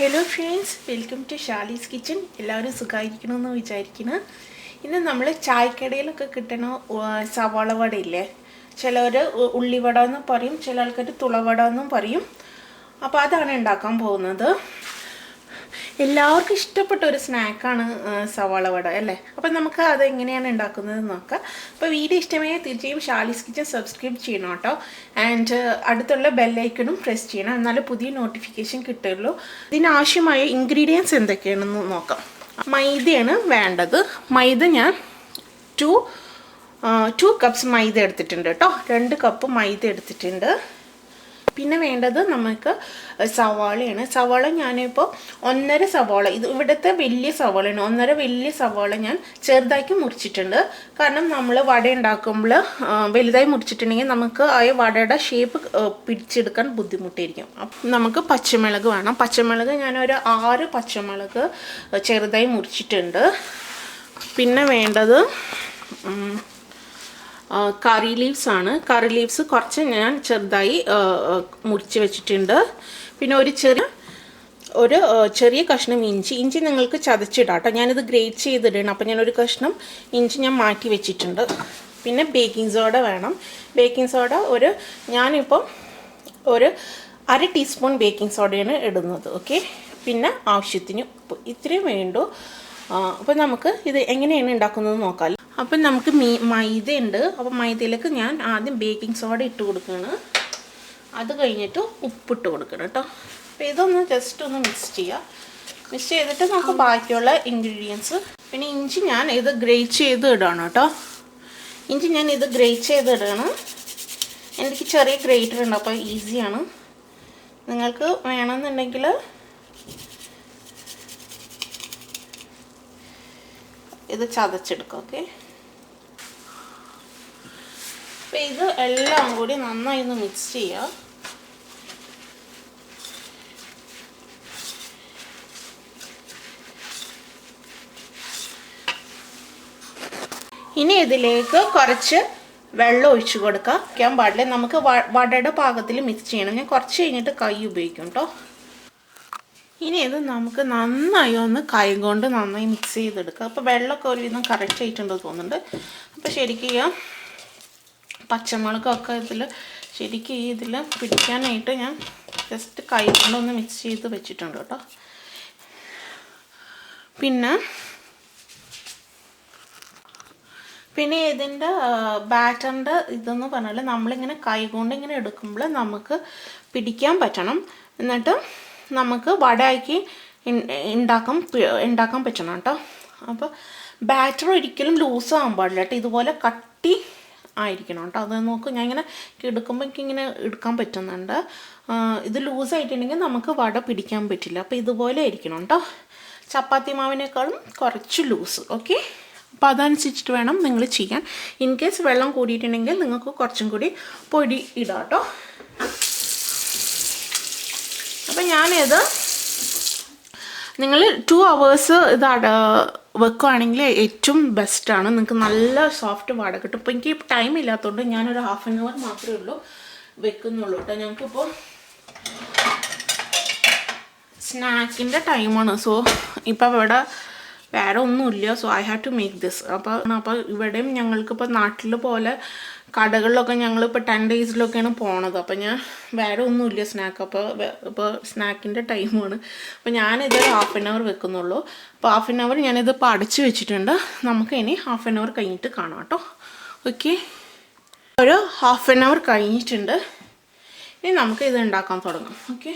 Hello friends, welcome to Shali's Kitchen. എല്ലാവരും സുഖമായിരിക്കണമെന്ന് വിചാരിക്കുന്നു. ഇന്ന് നമ്മൾ ചായക്കടയിലൊക്കെ കിട്ടുന്ന സവാള വട ഇല്ലേ, ചിലർ ഉള്ളിവട എന്ന് പറയും, ചില ആൾക്കാർ തുളവട എന്നും പറയും. അപ്പോൾ അതാണ് ഉണ്ടാക്കാൻ പോകുന്നത്. എല്ലാവർക്കും ഇഷ്ടപ്പെട്ട ഒരു സ്നാക്കാണ് സവാള വട അല്ലേ. അപ്പോൾ നമുക്ക് അത് എങ്ങനെയാണ് ഉണ്ടാക്കുന്നത് നോക്കാം. അപ്പോൾ വീഡിയോ ഇഷ്ടമായ തീർച്ചയായും ഷാലിസ് കിച്ചൻ സബ്സ്ക്രൈബ് ചെയ്യണം കേട്ടോ. ആൻഡ് അടുത്തുള്ള ബെല്ലൈക്കണും പ്രസ് ചെയ്യണം, എന്നാലും പുതിയ നോട്ടിഫിക്കേഷൻ കിട്ടുള്ളൂ. ഇതിനാവശ്യമായ ഇൻഗ്രീഡിയൻസ് എന്തൊക്കെയാണെന്ന് നോക്കാം. മൈദയാണ് വേണ്ടത്. മൈദ ഞാൻ 2 കപ്സ് മൈദ എടുത്തിട്ടുണ്ട് കേട്ടോ. 2 കപ്പ് മൈദ എടുത്തിട്ടുണ്ട്. പിന്നെ വേണ്ടത് നമുക്ക് സവാളയാണ്. സവാള ഞാനിപ്പോൾ 1.5 സവാള, ഇത് ഇവിടുത്തെ വലിയ സവാളയാണ്, 1.5 വലിയ സവാള ഞാൻ ചെറുതാക്കി മുറിച്ചിട്ടുണ്ട്. കാരണം നമ്മൾ വട ഉണ്ടാക്കുമ്പോൾ വലുതായി മുറിച്ചിട്ടുണ്ടെങ്കിൽ നമുക്ക് ആ വടയുടെ ഷേപ്പ് പിടിച്ചെടുക്കാൻ ബുദ്ധിമുട്ടായിരിക്കും. നമുക്ക് പച്ചമുളക് വേണം. പച്ചമുളക് ഞാനൊരു 6 പച്ചമുളക് ചെറുതായി മുറിച്ചിട്ടുണ്ട്. പിന്നെ വേണ്ടത് കറി ലീവ്സ് ആണ്. കറി ലീവ്സ് കുറച്ച് ഞാൻ ചെറുതായി മുറിച്ച് വെച്ചിട്ടുണ്ട്. പിന്നെ ഒരു ചെറിയ കഷ്ണം ഇഞ്ചി നിങ്ങൾക്ക് ചതച്ചിടാം കേട്ടോ. ഞാനിത് ഗ്രേറ്റ് ചെയ്തിടണം. അപ്പോൾ ഞാനൊരു കഷ്ണം ഇഞ്ചി ഞാൻ മാറ്റി വെച്ചിട്ടുണ്ട്. പിന്നെ ബേക്കിംഗ് സോഡ വേണം. ബേക്കിംഗ് സോഡ ഞാനിപ്പോൾ ഒരു 1/2 ടീസ്പൂൺ ബേക്കിംഗ് സോഡയാണ് ഇടുന്നത്. ഓക്കെ. പിന്നെ ആവശ്യത്തിന് ഉപ്പ്, ഇത്രയും വേണ്ടു. അപ്പോൾ നമുക്ക് ഇത് എങ്ങനെയാണ് ഉണ്ടാക്കുന്നത് നോക്കാം. അപ്പം നമുക്ക് മൈദ ഉണ്ട്. അപ്പോൾ മൈദയിലേക്ക് ഞാൻ ആദ്യം ബേക്കിംഗ് സോഡ ഇട്ട് കൊടുക്കുകയാണ്. അത് കഴിഞ്ഞിട്ട് ഉപ്പിട്ട് കൊടുക്കണം കേട്ടോ. അപ്പോൾ ഇതൊന്ന് ജസ്റ്റ് ഒന്ന് മിക്സ് ചെയ്യുക. മിക്സ് ചെയ്തിട്ട് നമുക്ക് ബാക്കിയുള്ള ഇൻഗ്രീഡിയൻസ്. പിന്നെ ഇഞ്ചി ഞാൻ ഇത് ഗ്രേറ്റ് ചെയ്ത് ഇടണം കേട്ടോ. ഇഞ്ചി ഞാൻ ഇത് ഗ്രേറ്റ് ചെയ്ത് ഇടണം. എനിക്ക് ചെറിയ ഗ്രേറ്റർ ഉണ്ട്, അപ്പോൾ ഈസിയാണ്. നിങ്ങൾക്ക് വേണമെന്നുണ്ടെങ്കിൽ ഇത് ചതച്ചെടുക്കാം. ഓക്കെ. അപ്പോൾ ഇത് എല്ലാം കൂടി നന്നായി ഒന്ന് മിക്സ് ചെയ്യുക. ഇനി ഇതിലേക്ക് കുറച്ച് വെള്ളം ഒഴിച്ചു കൊടുക്കാൻ പാടില്ല. നമുക്ക് വടയുടെ പാകത്തിൽ മിക്സ് ചെയ്യണം. ഞാൻ കുറച്ച് കഴിഞ്ഞിട്ട് കൈ ഉപയോഗിക്കും കേട്ടോ. ഇനി ഇത് നമുക്ക് നന്നായി ഒന്ന് കൈ കൊണ്ട് നന്നായി മിക്സ് ചെയ്തെടുക്കുക. അപ്പോൾ വെള്ളമൊക്കെ ഒരുവിധം കറക്റ്റ് ആയിട്ടുണ്ടെന്ന് തോന്നുന്നുണ്ട്. അപ്പോൾ ശരിക്കും പച്ചമുളകൊക്കെ ശരിക്കും ഇതിൽ പിടിക്കാനായിട്ട് ഞാൻ ജസ്റ്റ് കൈ കൊണ്ടൊന്ന് മിക്സ് ചെയ്ത് വെച്ചിട്ടുണ്ട് കേട്ടോ. പിന്നെ ഇതിൻ്റെ ബാറ്ററിൻ്റെ ഇതെന്ന് പറഞ്ഞാൽ നമ്മളിങ്ങനെ കൈ കൊണ്ട് ഇങ്ങനെ എടുക്കുമ്പോൾ നമുക്ക് പിടിക്കാൻ പറ്റണം. എന്നിട്ട് നമുക്ക് വടയാക്കി ഉണ്ടാക്കാൻ പറ്റണം കേട്ടോ. അപ്പോൾ ബാറ്റർ ഒരിക്കലും ലൂസ് ആകാൻ പാടില്ല കേട്ടോ. ഇതുപോലെ കട്ടി ആയിരിക്കണം കേട്ടോ. അത് നോക്ക്, ഞാൻ ഇങ്ങനെ എടുക്കുമ്പോൾ എനിക്കിങ്ങനെ എടുക്കാൻ പറ്റുന്നുണ്ട്. ഇത് ലൂസായിട്ടുണ്ടെങ്കിൽ നമുക്ക് വട പിടിക്കാൻ പറ്റില്ല. അപ്പോൾ ഇതുപോലെ ആയിരിക്കണം കേട്ടോ. ചപ്പാത്തി മാവിനേക്കാളും കുറച്ച് ലൂസ്. ഓക്കെ. അപ്പോൾ അതനുസരിച്ചിട്ട് വേണം നിങ്ങൾ ചെയ്യാൻ. ഇൻ കേസ് വെള്ളം കൂടിയിട്ടുണ്ടെങ്കിൽ നിങ്ങൾക്ക് കുറച്ചും കൂടി പൊടി ഇടാം കേട്ടോ. അപ്പം ഞാനിത് നിങ്ങൾ 2 hours ഇത് വെക്കുകയാണെങ്കിൽ ഏറ്റവും ബെസ്റ്റാണ്. നിങ്ങൾക്ക് നല്ല സോഫ്റ്റ് വട കിട്ടും. ഇപ്പോൾ എനിക്ക് ടൈം ഇല്ലാത്തതുകൊണ്ട് ഞാനൊരു 1/2 hour മാത്രമേ വെക്കുന്നുള്ളൂ കേട്ടോ. ഞങ്ങൾക്കിപ്പോൾ സ്നാക്കിൻ്റെ ടൈമാണ്. സോ ഇപ്പോൾ ഇവിടെ വേറെ ഒന്നുമില്ല. So I have to make this. അപ്പോൾ ഇവിടെയും ഞങ്ങൾക്കിപ്പോൾ നാട്ടിൽ പോലെ കടകളിലൊക്കെ ഞങ്ങളിപ്പോൾ 10 daysലൊക്കെയാണ് പോണത്. അപ്പോൾ ഞാൻ വേറെ ഒന്നുമില്ല സ്നാക്ക്. ഇപ്പോൾ സ്നാക്കിൻ്റെ ടൈമാണ്. അപ്പോൾ ഞാനിത് 1/2 hour വെക്കുന്നുള്ളൂ. അപ്പോൾ 1/2 hour ഞാനിതിപ്പോൾ അടച്ച് വെച്ചിട്ടുണ്ട്. നമുക്ക് ഇനി 1/2 hour കഴിഞ്ഞിട്ട് കാണാം കേട്ടോ. ഓക്കെ. ഒരു 1/2 hour കഴിഞ്ഞിട്ടുണ്ട്. ഇനി നമുക്ക് ഇത് ഉണ്ടാക്കാൻ തുടങ്ങാം. ഓക്കെ.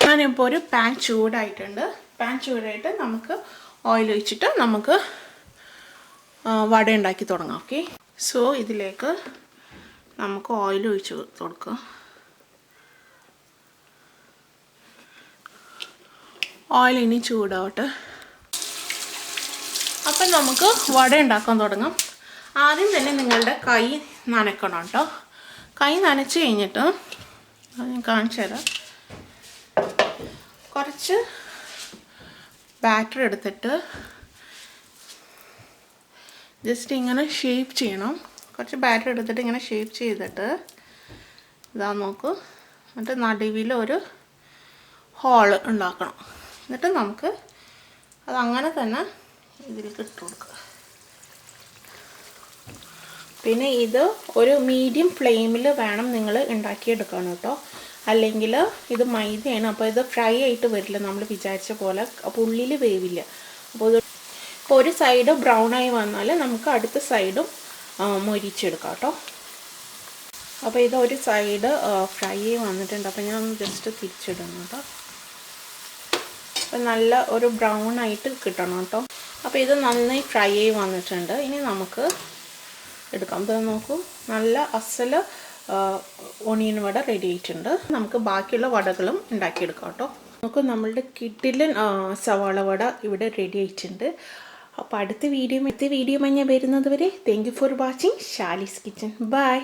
ഞാനിപ്പോൾ ഒരു പാൻ ചൂടായിട്ടുണ്ട്. പാൻ ചൂടായിട്ട് നമുക്ക് ഓയിൽ ഒഴിച്ചിട്ട് നമുക്ക് വട ഉണ്ടാക്കി തുടങ്ങാം. ഓക്കെ. സോ ഇതിലേക്ക് നമുക്ക് ഓയിൽ ഒഴിച്ച് കൊടുക്കുക. ഓയിൽ ഇനി ചൂടാവട്ടെ. അപ്പം നമുക്ക് വട ഉണ്ടാക്കാൻ തുടങ്ങാം. ആദ്യം തന്നെ നിങ്ങളുടെ കൈ നനക്കണം കേട്ടോ. കൈ നനച്ച് കഴിഞ്ഞിട്ട് ഞാൻ കാണിച്ചു തരാം. കുറച്ച് ബാറ്റർ എടുത്തിട്ട് ജസ്റ്റ് ഇങ്ങനെ ഷേപ്പ് ചെയ്യണം. കുറച്ച് ബാറ്റർ എടുത്തിട്ട് ഇങ്ങനെ ഷേപ്പ് ചെയ്തിട്ട് ഇതാ നോക്കൂ. എന്നിട്ട് നടുവിൽ ഒരു ഹോള് ഉണ്ടാക്കണം. എന്നിട്ട് നമുക്ക് അതങ്ങനെ തന്നെ ഇതിലേക്ക് ഇട്ട് കൊടുക്കുക. പിന്നെ ഇത് ഒരു മീഡിയം ഫ്ലെയിമിൽ വേണം നിങ്ങൾ ഉണ്ടാക്കിയെടുക്കാൻ കേട്ടോ. അല്ലെങ്കിൽ ഇത് മൈദയാണ്, അപ്പോൾ ഇത് ഫ്രൈ ആയിട്ട് വരില്ല നമ്മൾ വിചാരിച്ച പോലെ, അപ്പോൾ ഉള്ളിൽ വേവില്ല. അപ്പോൾ ഒരു സൈഡ് ബ്രൗൺ ആയി വന്നാൽ നമുക്ക് അടുത്ത സൈഡും മൊരിച്ചെടുക്കാം കേട്ടോ. അപ്പോൾ ഇത് ഒരു സൈഡ് ഫ്രൈ ആയി വന്നിട്ടുണ്ട്. അപ്പോൾ ഞാൻ ഒന്ന് ജസ്റ്റ് തിരിച്ചിടണം കേട്ടോ. അപ്പോൾ നല്ല ഒരു ബ്രൗൺ ആയിട്ട് കിട്ടണം കേട്ടോ. അപ്പോൾ ഇത് നന്നായി ഫ്രൈ ആയി വന്നിട്ടുണ്ട്. ഇനി നമുക്ക് എടുക്കാം. ഇത് നോക്കൂ, നല്ല അസൽ ഓണിയൻ വട റെഡി ആയിട്ടുണ്ട്. നമുക്ക് ബാക്കിയുള്ള വടകളും ഉണ്ടാക്കിയെടുക്കാം കേട്ടോ. നമുക്ക് നമ്മളുടെ കിഡിലൻ സവാള വട ഇവിടെ റെഡി ആയിട്ടുണ്ട്. അപ്പോൾ അടുത്ത വീഡിയോ ഞാൻ വരുന്നത് വരെ thank you for watching Shali's kitchen. By.